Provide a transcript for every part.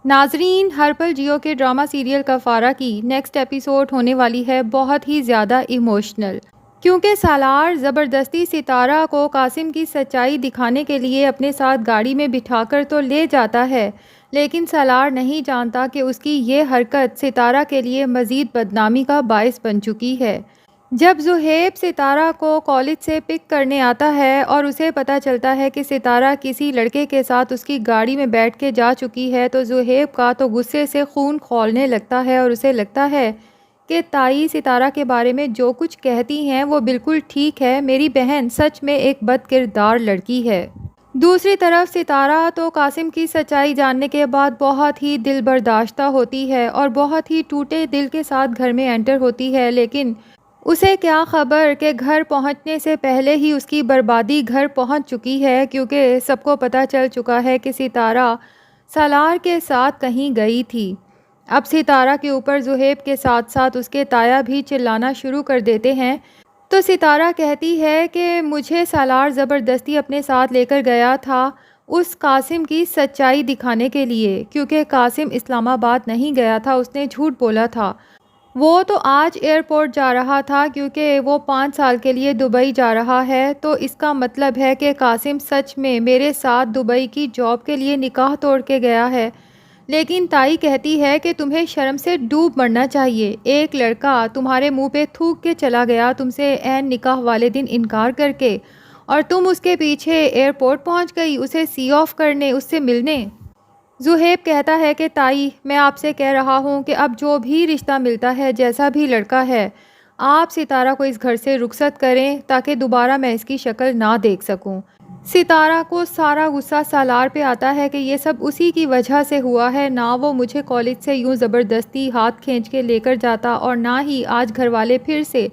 ناظرین، ہر پل جیو کے drama serial کفارہ کی نیکسٹ ایپیسوڈ ہونے والی ہے بہت ہی زیادہ ایموشنل، کیونکہ سالار زبردستی ستارہ کو قاسم کی سچائی دکھانے کے لیے اپنے ساتھ گاڑی میں بٹھا کر تو لے جاتا ہے، لیکن سالار نہیں جانتا کہ اس کی یہ حرکت ستارہ کے لیے مزید بدنامی کا باعث بن چکی ہے۔ جب زہیب ستارہ کو کالج سے پک کرنے آتا ہے اور اسے پتہ چلتا ہے کہ ستارہ کسی لڑکے کے ساتھ اس کی گاڑی میں بیٹھ کے جا چکی ہے تو زہیب کا تو غصے سے خون کھولنے لگتا ہے اور اسے لگتا ہے کہ تائی ستارہ کے بارے میں جو کچھ کہتی ہیں وہ بالکل ٹھیک ہے، میری بہن سچ میں ایک بد کردار لڑکی ہے۔ دوسری طرف ستارہ تو قاسم کی سچائی جاننے کے بعد بہت ہی دل برداشتہ ہوتی ہے اور بہت ہی ٹوٹے دل کے ساتھ گھر میں انٹر ہوتی ہے، لیکن اسے کیا خبر کہ گھر پہنچنے سے پہلے ہی اس کی بربادی گھر پہنچ چکی ہے، کیونکہ سب کو پتہ چل چکا ہے کہ ستارہ سالار کے ساتھ کہیں گئی تھی۔ اب ستارہ کے اوپر زہیب کے ساتھ ساتھ اس کے تایا بھی چلانا شروع کر دیتے ہیں، تو ستارہ کہتی ہے کہ مجھے سالار زبردستی اپنے ساتھ لے کر گیا تھا اس قاسم کی سچائی دکھانے کے لیے، کیونکہ قاسم اسلام آباد نہیں گیا تھا، اس نے جھوٹ بولا تھا۔ وہ تو آج ایئرپورٹ جا رہا تھا کیونکہ وہ 5 سال کے لیے دبئی جا رہا ہے، تو اس کا مطلب ہے کہ قاسم سچ میں میرے ساتھ دبئی کی جاب کے لیے نکاح توڑ کے گیا ہے۔ لیکن تائی کہتی ہے کہ تمہیں شرم سے ڈوب مرنا چاہیے، ایک لڑکا تمہارے منہ پہ تھوک کے چلا گیا تم سے عین نکاح والے دن انکار کر کے، اور تم اس کے پیچھے ایئرپورٹ پہنچ گئی اسے سی آف کرنے، اس سے ملنے۔ زہیب کہتا ہے کہ تائی، میں آپ سے کہہ رہا ہوں کہ اب جو بھی رشتہ ملتا ہے، جیسا بھی لڑکا ہے، آپ ستارہ کو اس گھر سے رخصت کریں تاکہ دوبارہ میں اس کی شکل نہ دیکھ سکوں۔ ستارہ کو سارا غصہ سالار پہ آتا ہے کہ یہ سب اسی کی وجہ سے ہوا ہے، نہ وہ مجھے کالج سے یوں زبردستی ہاتھ کھینچ کے لے کر جاتا اور نہ ہی آج گھر والے پھر سے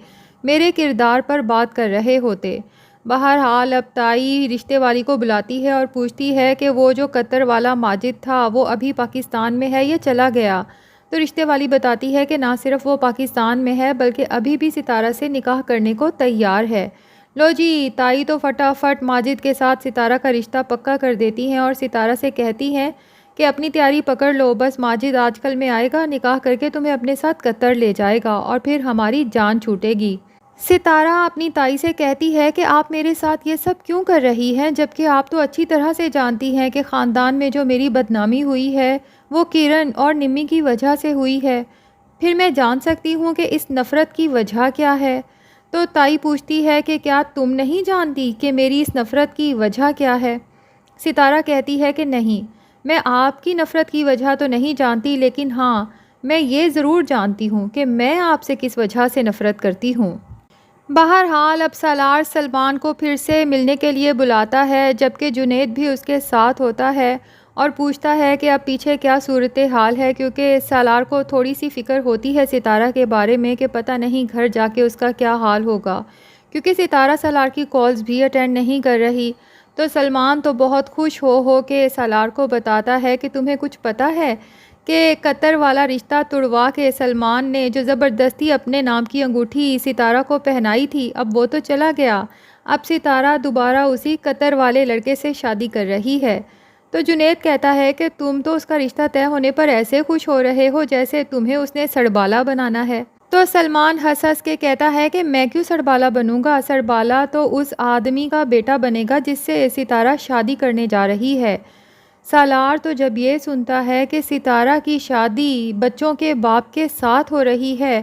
میرے کردار پر بات کر رہے ہوتے۔ بہرحال اب تائی رشتے والی کو بلاتی ہے اور پوچھتی ہے کہ وہ جو قطر والا ماجد تھا وہ ابھی پاکستان میں ہے یا چلا گیا، تو رشتے والی بتاتی ہے کہ نہ صرف وہ پاکستان میں ہے بلکہ ابھی بھی ستارہ سے نکاح کرنے کو تیار ہے۔ لو جی، تائی تو فٹافٹ ماجد کے ساتھ ستارہ کا رشتہ پکا کر دیتی ہیں اور ستارہ سے کہتی ہیں کہ اپنی تیاری پکڑ لو، بس ماجد آج کل میں آئے گا، نکاح کر کے تمہیں اپنے ساتھ قطر لے جائے گا اور پھر ہماری جان چھوٹے گی۔ ستارہ اپنی تائی سے کہتی ہے کہ آپ میرے ساتھ یہ سب کیوں کر رہی ہیں، جبکہ آپ تو اچھی طرح سے جانتی ہیں کہ خاندان میں جو میری بدنامی ہوئی ہے وہ کرن اور نمی کی وجہ سے ہوئی ہے۔ پھر میں جان سکتی ہوں کہ اس نفرت کی وجہ کیا ہے؟ تو تائی پوچھتی ہے کہ کیا تم نہیں جانتی کہ میری اس نفرت کی وجہ کیا ہے؟ ستارہ کہتی ہے کہ نہیں، میں آپ کی نفرت کی وجہ تو نہیں جانتی، لیکن ہاں، میں یہ ضرور جانتی ہوں کہ میں آپ سے کس وجہ سے نفرت کرتی ہوں۔ بہرحال اب سالار سلمان کو پھر سے ملنے کے لیے بلاتا ہے، جبکہ جنید بھی اس کے ساتھ ہوتا ہے اور پوچھتا ہے کہ اب پیچھے کیا صورتحال ہے، کیونکہ سالار کو تھوڑی سی فکر ہوتی ہے ستارہ کے بارے میں کہ پتہ نہیں گھر جا کے اس کا کیا حال ہوگا، کیونکہ ستارہ سالار کی کالز بھی اٹینڈ نہیں کر رہی۔ تو سلمان تو بہت خوش ہو کے سالار کو بتاتا ہے کہ تمہیں کچھ پتہ ہے کہ قطر والا رشتہ تڑوا کے سلمان نے جو زبردستی اپنے نام کی انگوٹھی ستارہ کو پہنائی تھی، اب وہ تو چلا گیا، اب ستارہ دوبارہ اسی قطر والے لڑکے سے شادی کر رہی ہے۔ تو جنید کہتا ہے کہ تم تو اس کا رشتہ طے ہونے پر ایسے خوش ہو رہے ہو جیسے تمہیں اس نے سڑبالا بنانا ہے۔ تو سلمان ہنس ہنس کے کہتا ہے کہ میں کیوں سڑبالا بنوں گا، سڑبالا تو اس آدمی کا بیٹا بنے گا جس سے ستارہ شادی کرنے جا رہی ہے۔ سالار تو جب یہ سنتا ہے کہ ستارہ کی شادی بچوں کے باپ کے ساتھ ہو رہی ہے،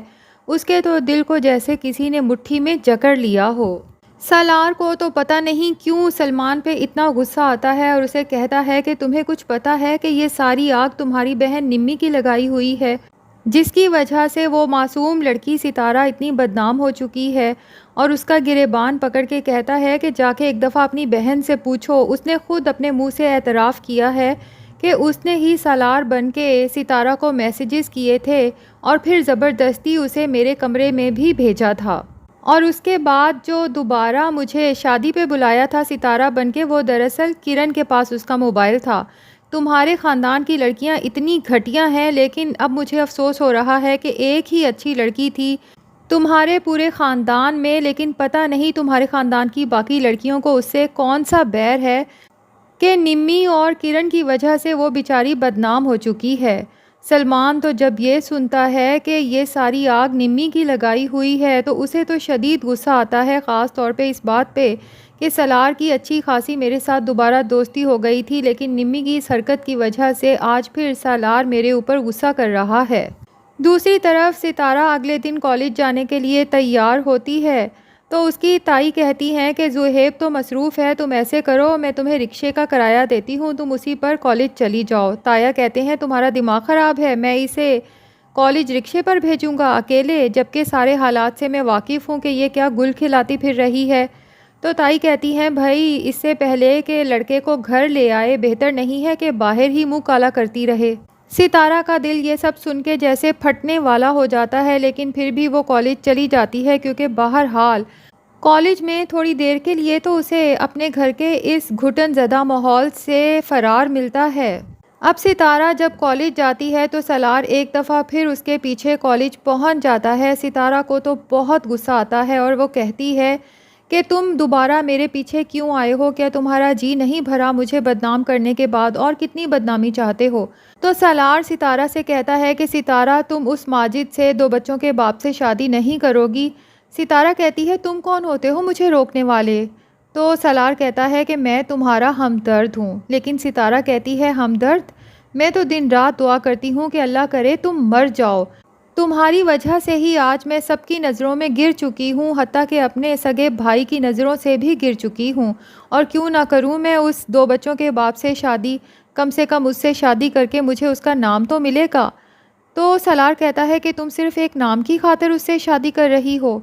اس کے تو دل کو جیسے کسی نے مٹھی میں جکڑ لیا ہو۔ سالار کو تو پتہ نہیں کیوں سلمان پہ اتنا غصہ آتا ہے اور اسے کہتا ہے کہ تمہیں کچھ پتہ ہے کہ یہ ساری آگ تمہاری بہن نمی کی لگائی ہوئی ہے، جس کی وجہ سے وہ معصوم لڑکی ستارہ اتنی بدنام ہو چکی ہے، اور اس کا گریبان پکڑ کے کہتا ہے کہ جا کے ایک دفعہ اپنی بہن سے پوچھو، اس نے خود اپنے منہ سے اعتراف کیا ہے کہ اس نے ہی سالار بن کے ستارہ کو میسیجز کیے تھے اور پھر زبردستی اسے میرے کمرے میں بھی بھیجا تھا، اور اس کے بعد جو دوبارہ مجھے شادی پہ بلایا تھا ستارہ بن کے، وہ دراصل کرن کے پاس اس کا موبائل تھا۔ تمہارے خاندان کی لڑکیاں اتنی گھٹیا ہیں، لیکن اب مجھے افسوس ہو رہا ہے کہ ایک ہی اچھی لڑکی تھی تمہارے پورے خاندان میں، لیکن پتہ نہیں تمہارے خاندان کی باقی لڑکیوں کو اس سے کون سا بیر ہے کہ نمی اور کرن کی وجہ سے وہ بیچاری بدنام ہو چکی ہے۔ سلمان تو جب یہ سنتا ہے کہ یہ ساری آگ نمی کی لگائی ہوئی ہے تو اسے تو شدید غصہ آتا ہے، خاص طور پہ اس بات پہ کہ سالار کی اچھی خاصی میرے ساتھ دوبارہ دوستی ہو گئی تھی، لیکن نمی کی اس حرکت کی وجہ سے آج پھر سالار میرے اوپر غصہ کر رہا ہے۔ دوسری طرف ستارہ اگلے دن کالج جانے کے لیے تیار ہوتی ہے تو اس کی تائی کہتی ہیں کہ زہیب تو مصروف ہے، تم ایسے کرو میں تمہیں رکشے کا کرایہ دیتی ہوں، تم اسی پر کالج چلی جاؤ۔ تایا کہتے ہیں تمہارا دماغ خراب ہے، میں اسے کالج رکشے پر بھیجوں گا اکیلے، جبکہ سارے حالات سے میں واقف ہوں کہ یہ کیا گل کھلاتی پھر رہی ہے۔ تو تائی کہتی ہیں بھائی اس سے پہلے کہ لڑکے کو گھر لے آئے بہتر نہیں ہے کہ باہر ہی منہ کالا کرتی رہے۔ ستارہ کا دل یہ سب سن کے جیسے پھٹنے والا ہو جاتا ہے، لیکن پھر بھی وہ کالج چلی جاتی ہے کیونکہ بہرحال کالج میں تھوڑی دیر کے لیے تو اسے اپنے گھر کے اس گھٹن زدہ ماحول سے فرار ملتا ہے۔ اب ستارہ جب کالج جاتی ہے تو سالار ایک دفعہ پھر اس کے پیچھے کالج پہنچ جاتا ہے۔ ستارہ کو تو بہت غصہ آتا ہے اور وہ کہتی ہے کہ تم دوبارہ میرے پیچھے کیوں آئے ہو؟ کیا تمہارا جی نہیں بھرا مجھے بدنام کرنے کے بعد؟ اور کتنی بدنامی چاہتے ہو؟ تو سالار ستارہ سے کہتا ہے کہ ستارہ تم اس ماجد سے 2 بچوں کے باپ سے شادی نہیں کرو گی۔ ستارہ کہتی ہے تم کون ہوتے ہو مجھے روکنے والے؟ تو سالار کہتا ہے کہ میں تمہارا ہمدرد ہوں۔ لیکن ستارہ کہتی ہے ہمدرد؟ میں تو دن رات دعا کرتی ہوں کہ اللہ کرے تم مر جاؤ، تمہاری وجہ سے ہی آج میں سب کی نظروں میں گر چکی ہوں، حتیٰ کہ اپنے سگے بھائی کی نظروں سے بھی گر چکی ہوں، اور کیوں نہ کروں میں اس 2 بچوں کے باپ سے شادی، کم سے کم اس سے شادی کر کے مجھے اس کا نام تو ملے گا۔ تو سالار کہتا ہے کہ تم صرف ایک نام کی خاطر اس سے شادی کر رہی ہو؟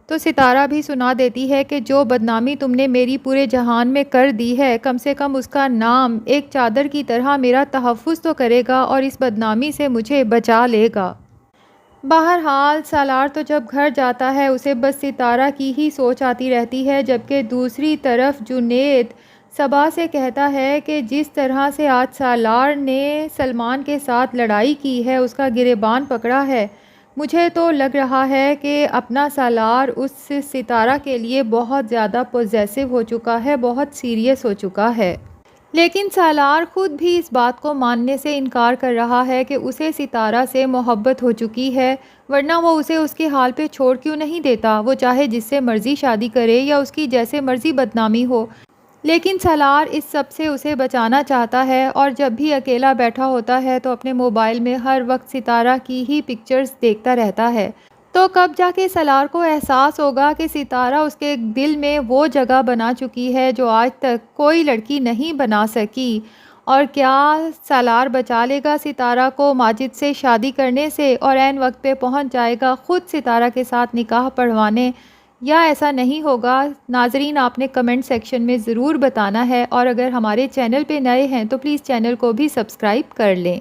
تو ستارہ بھی سنا دیتی ہے کہ جو بدنامی تم نے میری پورے جہان میں کر دی ہے، کم سے کم اس کا نام ایک چادر کی طرح میرا تحفظ تو کرے گا اور اس بدنامی سے مجھے بچا لے گا۔ بہرحال سالار تو جب گھر جاتا ہے اسے بس ستارہ کی ہی سوچ آتی رہتی ہے، جبکہ دوسری طرف جنید صبا سے کہتا ہے کہ جس طرح سے آج سالار نے سلمان کے ساتھ لڑائی کی ہے، اس کا گریبان پکڑا ہے، مجھے تو لگ رہا ہے کہ اپنا سالار اس ستارہ کے لیے بہت زیادہ پوزیسو ہو چکا ہے، بہت سیریس ہو چکا ہے۔ لیکن سالار خود بھی اس بات کو ماننے سے انکار کر رہا ہے کہ اسے ستارہ سے محبت ہو چکی ہے، ورنہ وہ اسے اس کے حال پہ چھوڑ کیوں نہیں دیتا؟ وہ چاہے جس سے مرضی شادی کرے یا اس کی جیسے مرضی بدنامی ہو، لیکن سالار اس سب سے اسے بچانا چاہتا ہے، اور جب بھی اکیلا بیٹھا ہوتا ہے تو اپنے موبائل میں ہر وقت ستارہ کی ہی پکچرز دیکھتا رہتا ہے۔ تو کب جا کے سالار کو احساس ہوگا کہ ستارہ اس کے دل میں وہ جگہ بنا چکی ہے جو آج تک کوئی لڑکی نہیں بنا سکی؟ اور کیا سالار بچا لے گا ستارہ کو ماجد سے شادی کرنے سے اور عین وقت پہ پہنچ جائے گا خود ستارہ کے ساتھ نکاح پڑھوانے، یا ایسا نہیں ہوگا؟ ناظرین آپ نے کمنٹ سیکشن میں ضرور بتانا ہے، اور اگر ہمارے چینل پہ نئے ہیں تو پلیز چینل کو بھی سبسکرائب کر لیں۔